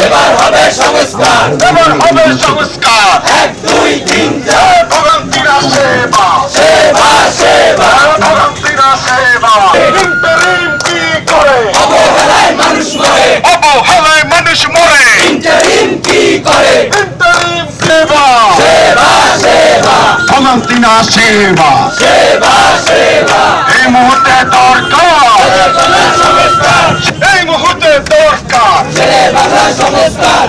এবার হবে সংস্কার, এবার হবে সংস্কার। 1 2 3 4 ভগন্তিরা সেবা, সেবা সেবা, ভগন্তিরা সেবা। ইন্টারিম কি করে? অবহেলায় মানুষ মরে, অবহেলায় মানুষ মরে। ইন্টারিম কি করে? ইন্টারিম সেবা, সেবা সেবা, ভগন্তিরা সেবা, সেবা সেবা। এই মুহূর্তে দরকার সংস্কার, এই মুহূর্তে দরকার বাংলা সংস্কার,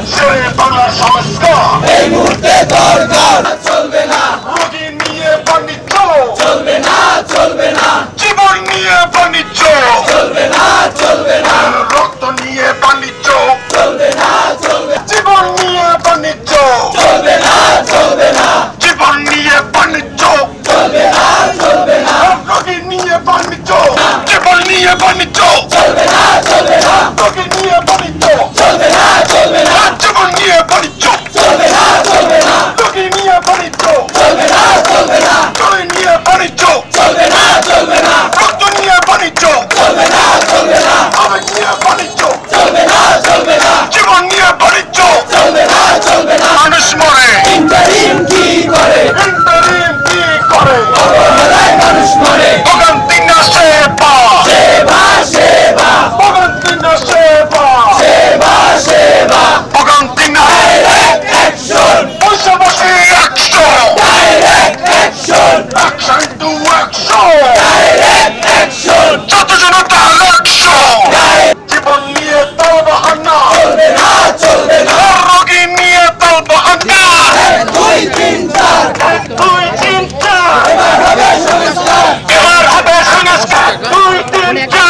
বাংলা সংস্কার এই মুহূর্তে দরকার। চলবে না রোগী নিয়ে বাণিজ্য, চলবে না চলবে না জীবন নিয়ে বাণিজ্য, চলবে না চলবে না রক্ত নিয়ে বাণিজ্য, চলবে না চলবে জীবন নিয়ে বাণিজ্য, চলবে না চলবে না জীবন নিয়ে বাণিজ্য, চলবে না চলবে না রোগী নিয়ে বাণিজ্য, জীবন নিয়ে বাণিজ্য, চলবে না চলবে না রোগী নিয়ে বাণিজ্য, চলবে না চলবে না জীবন নিয়ে বাণিজ্য, চলবে না চলবে না রোগী নিয়ে বাণিজ্য, চলবে না চলবে না রোগী নিয়ে বাণিজ্য, চলবে না চলবে না রক্ত নিয়ে বাণিজ্য, চলবে না চলবে না আবেগ নিয়ে বাণিজ্য, চলবে না চলবে না জীবন নিয়ে বাণিজ্য, চলবে না চলবে না মানুষ মরে। ইন্টারিম কি করে? ইন্টারিম কি করে? অবহেলায় মানুষ মরে। ভগন্তিরা সেবা, সেবা সেবা, ভগন্তিরা সেবা, সেবা সেবা, ভগন্তিরা ডাইরেক্ট অ্যাকশন, বসে action, direct action, action to action, direct action, যত জনতা অ্যাকশন। জীবন নিয়ে তালবাহানা, চলবে না চলবে না রোগী নিয়ে তালবাহানা। 1 2 3 4 1 2 3 4 এবার হবে সংস্কার, এবার হবে সংস্কার। 2 3 4